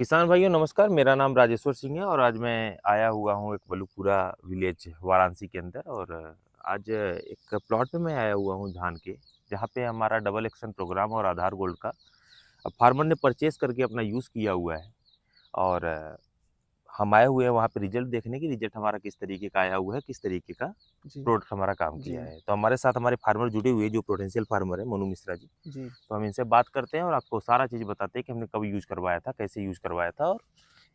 किसान भाइयों नमस्कार, मेरा नाम राजेश्वर सिंह है और आज मैं आया हुआ हूँ एक बलुपुरा विलेज वाराणसी के अंदर। और आज एक प्लॉट पे मैं आया हुआ हूँ धान के, जहाँ पे हमारा डबल एक्शन प्रोग्राम और आधार गोल्ड का फार्मर ने परचेज करके अपना यूज़ किया हुआ है। और हम आए हुए हैं वहाँ पे रिजल्ट देखने की, रिजल्ट हमारा किस तरीके का आया हुआ है, किस तरीके का जी, प्रोडक्ट हमारा काम जी, किया है। तो हमारे साथ हमारे फार्मर जुड़े हुए हैं, जो पोटेंशियल फार्मर है मनु मिश्रा जी। जी। तो हम इनसे बात करते हैं और आपको सारा चीज़ बताते हैं कि हमने कब यूज़ करवाया था, कैसे यूज़ करवाया था और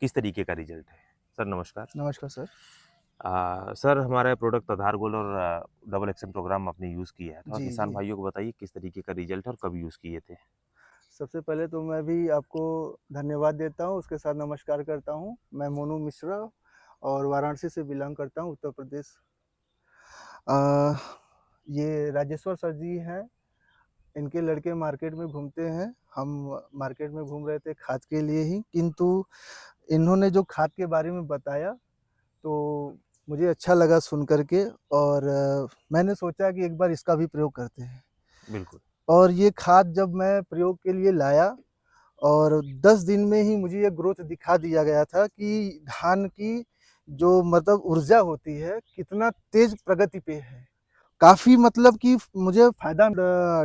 किस तरीके का रिजल्ट है। सर नमस्कार। नमस्कार सर। सर हमारा प्रोडक्ट आधार गोल्ड और डबल एक्शन प्रोग्राम आपने यूज़ किया है। थोड़ा जी, किसान जी। भाइयों को बताइए किस तरीके का रिजल्ट है और कब यूज़ किए थे? सबसे पहले तो मैं भी आपको धन्यवाद देता हूँ, उसके साथ नमस्कार करता हूँ। मैं मोनू मिश्रा और वाराणसी से बिलॉन्ग करता हूँ, उत्तर प्रदेश। अ, ये राजेश्वर सर जी हैं, इनके लड़के मार्केट में घूमते हैं। हम मार्केट में घूम रहे थे खाद के लिए ही, किंतु इन्होंने जो खाद के बारे में बताया, तो मुझे अच्छा लगा सुन कर के और मैंने सोचा कि एक बार इसका भी प्रयोग करते हैं। बिल्कुल। और ये खाद जब मैं प्रयोग के लिए लाया और 10 दिन में ही मुझे ये ग्रोथ दिखा दिया गया था कि धान की जो मतलब ऊर्जा होती है, कितना तेज़ प्रगति पे है। काफ़ी मतलब कि मुझे फ़ायदा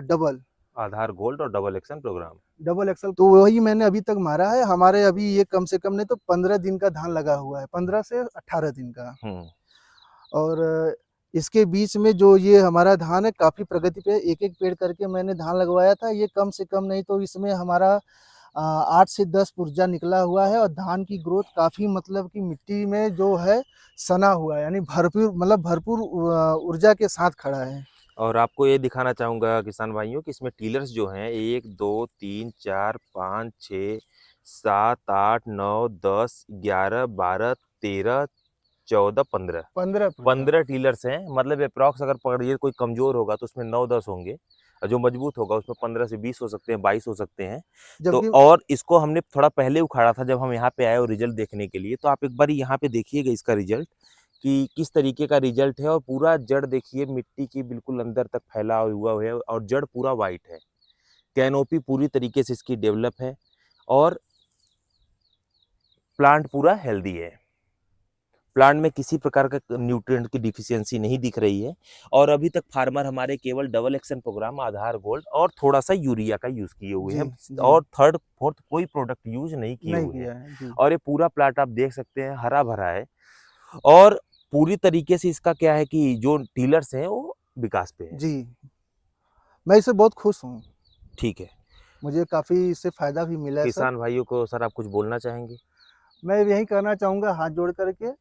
डबल, आधार गोल्ड और double action program. Double excel तो वही मैंने अभी तक मारा है। हमारे अभी ये कम से कम नहीं तो 15 दिन का धान लगा हुआ है, 15 से 18 दिन का। हुँ। और इसके बीच में जो ये हमारा धान है काफ़ी प्रगति पे, एक-एक पेड़ करके मैंने धान लगवाया था। ये कम से कम नहीं तो इसमें हमारा 8 से 10 पुर्जा निकला हुआ है और धान की ग्रोथ काफ़ी मतलब कि मिट्टी में जो है सना हुआ है, यानी भरपूर मतलब भरपूर ऊर्जा के साथ खड़ा है। और आपको ये दिखाना चाहूँगा किसान भाइयों कि इसमें टिलर्स जो हैं 1, 2, 3, 4, 5, 6, 7, 8, 9, 10, 11, 12, 13, 14, 15। 15 पुर्जा। 15 टीलर्स हैं, मतलब एप्रॉक्स अगर पकड़िए कोई कमज़ोर होगा तो उसमें 9-10 होंगे और जो मजबूत होगा उसमें 15 से 20 हो सकते हैं, 22 हो सकते हैं। तो जबकि और इसको हमने थोड़ा पहले उखाड़ा था जब हम यहाँ पे आए और रिज़ल्ट देखने के लिए, तो आप एक बारी यहाँ पे देखिएगा इसका रिज़ल्ट कि किस तरीके का रिज़ल्ट है। और पूरा जड़ देखिए मिट्टी की बिल्कुल अंदर तक फैला हुआ है और जड़ पूरा व्हाइट है। कैनोपी पूरी तरीके से इसकी डेवलप है और प्लांट पूरा हेल्दी है। प्लांट में किसी प्रकार का न्यूट्रिएंट की डिफिशियंसी नहीं दिख रही है। और अभी तक फार्मर हमारे केवल डबल एक्शन प्रोग्राम, आधार गोल्ड और थोड़ा-सा यूरिया का यूज़ किए हुए जी, हैं जी, और थर्ड, फोर्थ कोई प्रोडक्ट यूज़ नहीं किए नहीं हुए हैं। किया है। जी, और ये पूरा प्लाट आप देख सकते हैं हरा-भरा है और पूरी तरीके से इसका क्या है कि जो टिलर्स हैं वो विकास पे है। जी। मैं इससे बहुत खुश हूँ। ठीक है। मुझे काफ़ी इससे फ़ायदा भी मिला है सर। किसान भाइयों को सर आप कुछ बोलना चाहेंगे? मैं यही कहना चाहूँगा हाथ जोड़ कर के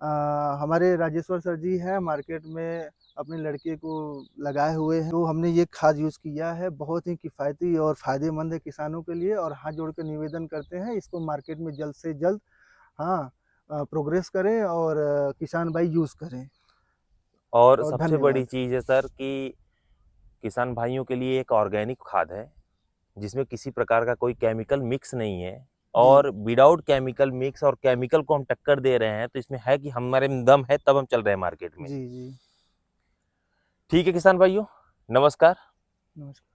हमारे राजेश्वर सर जी हैं मार्केट में अपने लड़के को लगाए हुए हैं। तो हमने ये खाद यूज़ किया है, बहुत ही किफ़ायती और फ़ायदेमंद है किसानों के लिए और हाथ जोड़ के निवेदन करते हैं इसको मार्केट में जल्द से जल्द हाँ प्रोग्रेस करें और किसान भाई यूज़ करें और और सबसे बड़ी धन्यवाद। चीज़ है सर कि किसान भाइयों के लिए एक ऑर्गेनिक खाद है। जिसमें किसी प्रकार का कोई केमिकल मिक्स नहीं है जी, और विदाउट केमिकल मिक्स और केमिकल को हम टक्कर दे रहे हैं, तो इसमें है कि हमारे में दम है तब हम चल रहे हैं मार्केट में। जी, जी। ठीक है किसान भाइयों, नमस्कार। नमस्कार।